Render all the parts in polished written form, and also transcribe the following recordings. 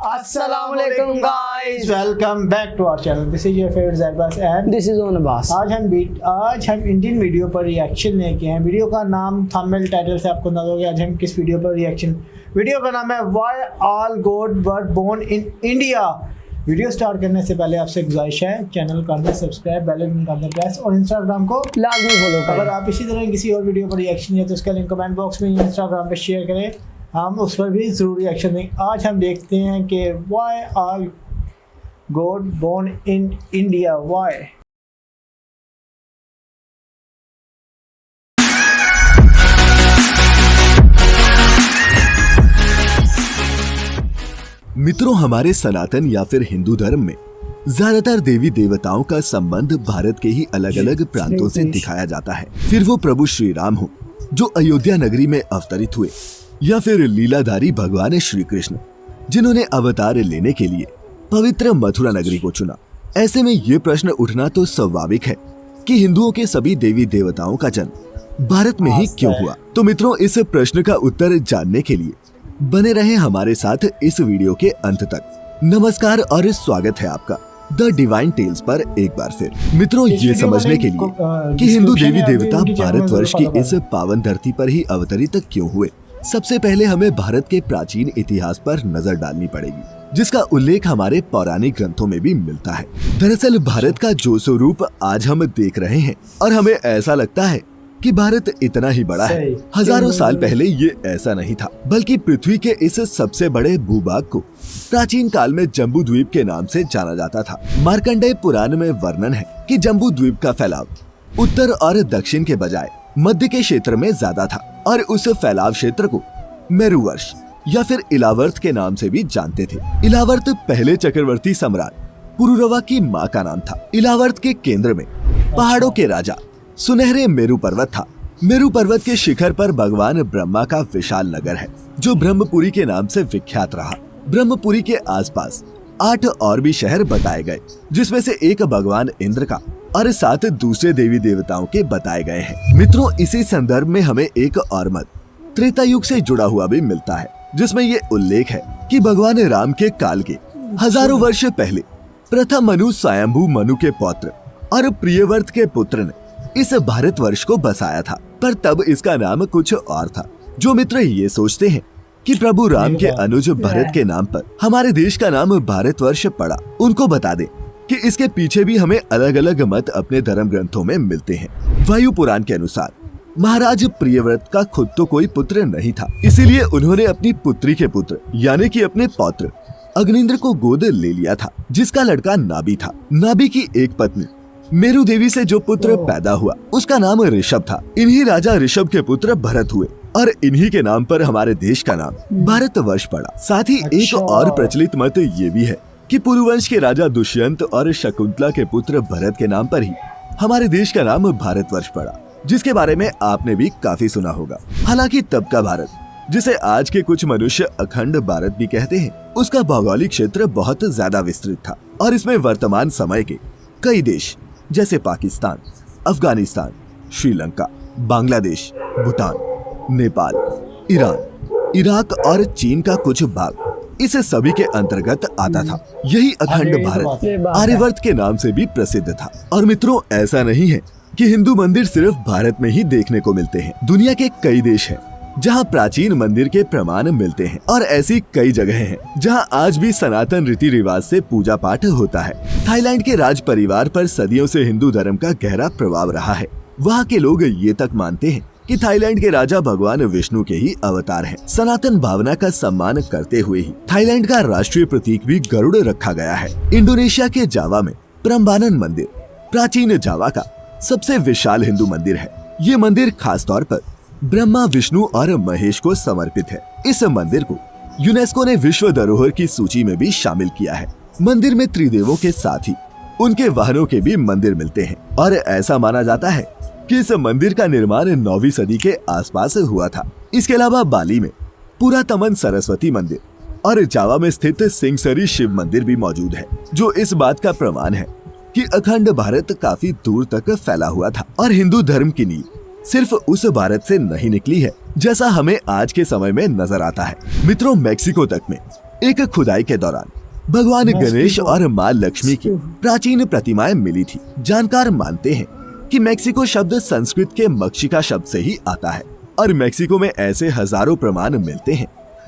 Assalamualaikum guys. Welcome back to our channel. This is your favorite Zaibas and This is on Abbas. आज हम Indian video पर reaction लेके हैं। Video का नाम थंबनेल टाइटल से आपको अंदाजा होगा आज हम किस वीडियो पर रिएक्शन। वीडियो का नाम है Why All God Were Born in India। Video start करने से पहले आपसे गुजारिश है चैनल कर दें सब्सक्राइब, बेल आइकन कर दें प्रेस और इंस्टाग्राम को लाजमी फॉलो अगर करें। आप इसी तरह किसी और वीडियो पर रिएक्शन है तो उसका लिंक कमेंट बॉक्स में इंस्टाग्राम पे शेयर करें, हम उस पर भी ज़रूर रिएक्शन दें। आज हम देखते हैं कि why are God born in India, why. मित्रों, हमारे सनातन या फिर हिंदू धर्म में ज्यादातर देवी देवताओं का संबंध भारत के ही अलग अलग प्रांतों से दिखाया जाता है। फिर वो प्रभु श्री राम हो जो अयोध्या नगरी में अवतरित हुए, या फिर लीलाधारी भगवान श्री कृष्ण जिन्होंने अवतार लेने के लिए पवित्र मथुरा नगरी को चुना। ऐसे में ये प्रश्न उठना तो स्वाभाविक है कि हिंदुओं के सभी देवी देवताओं का जन्म भारत में ही क्यों हुआ। तो मित्रों, इस प्रश्न का उत्तर जानने के लिए बने रहे हमारे साथ इस वीडियो के अंत तक। नमस्कार और स्वागत है आपका द डिवाइन टेल्स पर एक बार फिर। मित्रों, ये समझने के लिए कि हिंदू देवी देवता भारतवर्ष की इस पावन धरती पर ही अवतरित क्यों हुए, सबसे पहले हमें भारत के प्राचीन इतिहास पर नजर डालनी पड़ेगी, जिसका उल्लेख हमारे पौराणिक ग्रंथों में भी मिलता है। दरअसल भारत का जो स्वरूप आज हम देख रहे हैं और हमें ऐसा लगता है कि भारत इतना ही बड़ा है, हजारों साल पहले ये ऐसा नहीं था, बल्कि पृथ्वी के इस सबसे बड़े भूभाग को प्राचीन काल में जम्बू द्वीप के नाम से जाना जाता था। मार्कंडेय पुराण में वर्णन है कि जम्बू द्वीप का फैलाव उत्तर और दक्षिण के बजाय मध्य के क्षेत्र में ज्यादा था और उस फैलाव क्षेत्र को मेरुवर्ष या फिर इलावर्त के नाम से भी जानते थे। इलावर्त पहले चक्रवर्ती सम्राट पुरुरवा की माँ का नाम था। इलावर्त के केंद्र में पहाड़ों के राजा सुनहरे मेरु पर्वत था। मेरु पर्वत के शिखर पर भगवान ब्रह्मा का विशाल नगर है जो ब्रह्मपुरी के नाम से विख्यात रहा। ब्रह्मपुरी के आसपास 8 और भी शहर बताए गए, जिसमें से एक भगवान इंद्र का और 7 दूसरे देवी देवताओं के बताए गए हैं। मित्रों, इसी संदर्भ में हमें एक और मत त्रेता युग से जुड़ा हुआ भी मिलता है, जिसमें ये उल्लेख है कि भगवान राम के काल के हजारों वर्ष पहले प्रथम मनु स्वयंभू मनु के पौत्र और प्रियव्रत के पुत्र ने इस भारतवर्ष को बसाया था, पर तब इसका नाम कुछ और था। जो मित्र ये सोचते हैं कि प्रभु राम के अनुज भरत के नाम पर हमारे देश का नाम भारतवर्ष पड़ा, उनको बता दें कि इसके पीछे भी हमें अलग अलग मत अपने धर्म ग्रंथों में मिलते हैं। वायु पुराण के अनुसार महाराज प्रियव्रत का खुद तो कोई पुत्र नहीं था, इसीलिए उन्होंने अपनी पुत्री के पुत्र यानी कि अपने पौत्र अग्निंद्र को गोद ले लिया था, जिसका लड़का नाभि था। नाभि की एक पत्नी मेरु देवी से जो पुत्र पैदा हुआ उसका नाम ऋषभ था। इन्हीं राजा ऋषभ के पुत्र भरत हुए और इन्हीं के नाम पर हमारे देश का नाम भारतवर्ष पड़ा। साथ ही एक और प्रचलित मत ये भी है कि पुरुवंश के राजा दुष्यंत और शकुंतला के पुत्र भरत के नाम पर ही हमारे देश का नाम भारतवर्ष पड़ा, जिसके बारे में आपने भी काफी सुना होगा। हालांकि तब का भारत, जिसे आज के कुछ मनुष्य अखंड भारत भी कहते हैं, उसका भौगोलिक क्षेत्र बहुत ज्यादा विस्तृत था और इसमें वर्तमान समय के कई देश जैसे पाकिस्तान, अफगानिस्तान, श्रीलंका, बांग्लादेश, भूटान, नेपाल, ईरान, इराक और चीन का कुछ भाग इस सभी के अंतर्गत आता था। यही अखंड भारत आर्यवर्त के नाम से भी प्रसिद्ध था। और मित्रों, ऐसा नहीं है कि हिंदू मंदिर सिर्फ भारत में ही देखने को मिलते हैं। दुनिया के कई देश हैं जहाँ प्राचीन मंदिर के प्रमाण मिलते हैं और ऐसी कई जगह हैं जहाँ आज भी सनातन रीति रिवाज से पूजा पाठ होता है। थाईलैंड के राज परिवार पर सदियों से हिंदू धर्म का गहरा प्रभाव रहा है। वहाँ के लोग ये तक मानते हैं कि थाईलैंड के राजा भगवान विष्णु के ही अवतार हैं। सनातन भावना का सम्मान करते हुए ही थाईलैंड का राष्ट्रीय प्रतीक भी गरुड़ रखा गया है। इंडोनेशिया के जावा में प्रम्बानन मंदिर प्राचीन जावा का सबसे विशाल हिंदू मंदिर है। ये मंदिर खास तौर पर ब्रह्मा, विष्णु और महेश को समर्पित है। इस मंदिर को यूनेस्को ने विश्व धरोहर की सूची में भी शामिल किया है। मंदिर में त्रिदेवों के साथ ही उनके वाहनों के भी मंदिर मिलते हैं और ऐसा माना जाता है कि इस मंदिर का निर्माण 9वीं सदी के आसपास हुआ था। इसके अलावा बाली में पुरातमन सरस्वती मंदिर और जावा में स्थित सिंगसरी शिव मंदिर भी मौजूद है, जो इस बात का प्रमाण है कि अखंड भारत काफी दूर तक फैला हुआ था और हिंदू धर्म की नींव सिर्फ उस भारत से नहीं निकली है जैसा हमें आज के समय में नजर आता है। मित्रों, मेक्सिको तक में एक खुदाई के दौरान भगवान गणेश और माँ लक्ष्मी की प्राचीन प्रतिमाएं मिली थी। जानकार मानते हैं कि मैक्सिको शब्द संस्कृत के मक्षिका शब्द से ही आता है और मैक्सिको में ऐसे हजारों प्रमाण मिलते हैं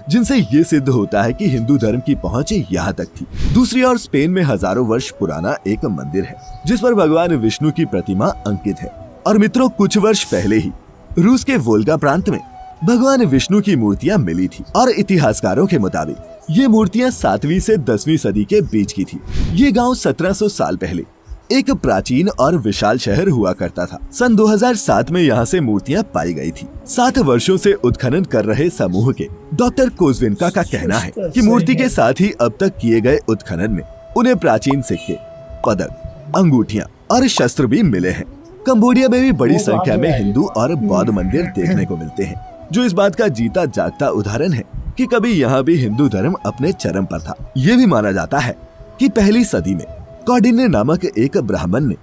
जिनसे ये सिद्ध होता है कि हिंदू धर्म की पहुंच यहाँ तक थी। दूसरी ओर स्पेन में हजारों वर्ष पुराना एक मंदिर है जिस पर भगवान विष्णु की प्रतिमा अंकित है। और मित्रों, कुछ वर्ष पहले ही रूस के वोल्गा प्रांत में भगवान विष्णु की मूर्तियां मिली थी और इतिहासकारों के मुताबिक ये मूर्तियां 7वीं से 10वीं सदी के बीच की थी। ये गांव 1700 साल पहले एक प्राचीन और विशाल शहर हुआ करता था। सन 2007 में यहाँ से मूर्तियां पाई गई थी। 7 वर्षों से उत्खनन कर रहे समूह के डॉक्टर कोजविनका का कहना है कि मूर्ति के साथ ही अब तक किए गए उत्खनन में उन्हें प्राचीन सिक्के, पदक, अंगूठियां और शस्त्र भी मिले हैं। कंबोडिया में भी बड़ी संख्या में हिंदू और बौद्ध मंदिर देखने को मिलते हैं, जो इस बात का जीता जागता उदाहरण है कि कभी यहाँ भी हिंदू धर्म अपने चरम पर था। ये भी माना जाता है कि पहली सदी में कौंडिन्य नामक एक ब्राह्मण ने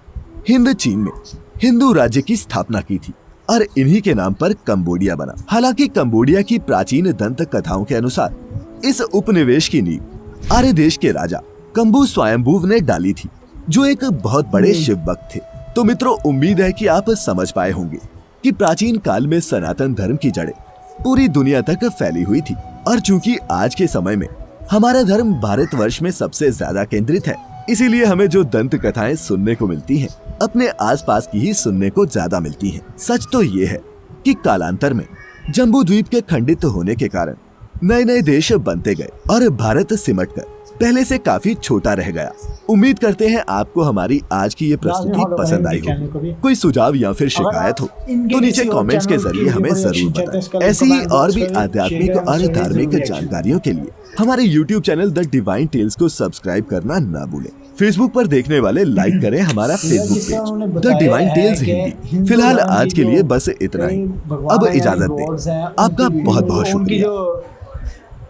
हिंद चीन में हिंदू राज्य की स्थापना की थी और इन्हीं के नाम पर कंबोडिया बना। हालांकि कंबोडिया की प्राचीन दंत कथाओं के अनुसार इस उपनिवेश की नींव आर्य देश के राजा कंबू स्वयंभुव ने डाली थी, जो एक बहुत बड़े शिव भक्त थे। तो मित्रों, उम्मीद है कि आप समझ पाए होंगे कि प्राचीन काल में सनातन धर्म की जड़ें पूरी दुनिया तक फैली हुई थी और चूंकि आज के समय में हमारा धर्म भारतवर्ष में सबसे ज्यादा केंद्रित है, इसीलिए हमें जो दंत कथाएं सुनने को मिलती हैं, अपने आसपास की ही सुनने को ज्यादा मिलती हैं। सच तो ये है कि कालांतर में जम्बू द्वीप के खंडित होने के कारण नए नए देश बनते गए और भारत सिमटकर पहले से काफी छोटा रह गया। उम्मीद करते हैं आपको हमारी आज की ये प्रस्तुति पसंद आई होगी। कोई सुझाव या फिर शिकायत हो तो नीचे कमेंट्स के जरिए हमें जरूर बताएं। ऐसी ही और भी आध्यात्मिक और धार्मिक जानकारियों के लिए हमारे YouTube channel the divine tales को सब्सक्राइब करना ना भूलें। फेसबुक पर देखने वाले लाइक करें हमारा Facebook page the divine tales Hindi. फिलहाल आज के लिए बस इतना ही। अब इजाजत दें। आपका बहुत बहुत शुक्रिया।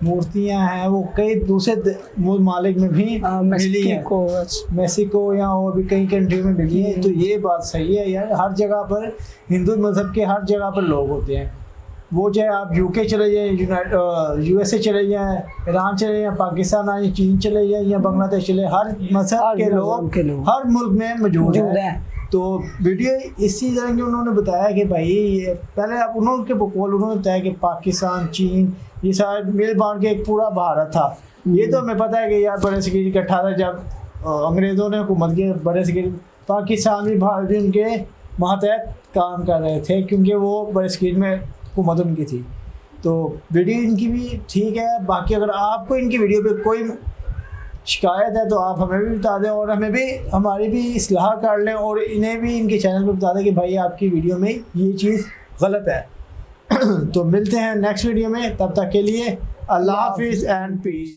मूर्तियां हैं वो कई दूसरे ममालिक में भी मिली हैं, मेक्सिको या और भी कई कंट्री में मिली है। तो ये बात सही है यार, हर जगह पर हिंदू मज़हब के हर जगह पर लोग होते हैं। वो चाहे आप यूके चले जाएं, USA चले जाएं, ईरान चले जाएं, पाकिस्तान आए, चीन चले जाएं या बांग्लादेश चले, हर मज़हब के लोग हर मुल्क में मौजूद हैं। तो वीडियो इसी तरह की उन्होंने बताया कि भाई पहले आप उन्होंने बताया कि पाकिस्तान, चीन, ये सारे मिल बांट के एक पूरा भारत था। ये तो हमें पता है कि यार बड़े सिक्किम इकट्ठा था जब अंग्रेज़ों ने हुकूमत की। बड़े सिक्किम पाकिस्तान भी भारत भी उनके मातहत काम कर रहे थे क्योंकि वो बड़े सिक्किम में हुकूमत उनकी थी। तो वीडियो इनकी भी ठीक है। बाकी अगर आपको इनकी वीडियो पे कोई शिकायत है तो आप हमें भी बता दें और हमें भी हमारी भी इस्लाह कर लें और इन्हें भी इनके चैनल पर बता दें कि भाई आपकी वीडियो में ये चीज़ गलत है। तो मिलते हैं नेक्स्ट वीडियो में, तब तक के लिए अल्लाह हाफिज़ एंड पीस।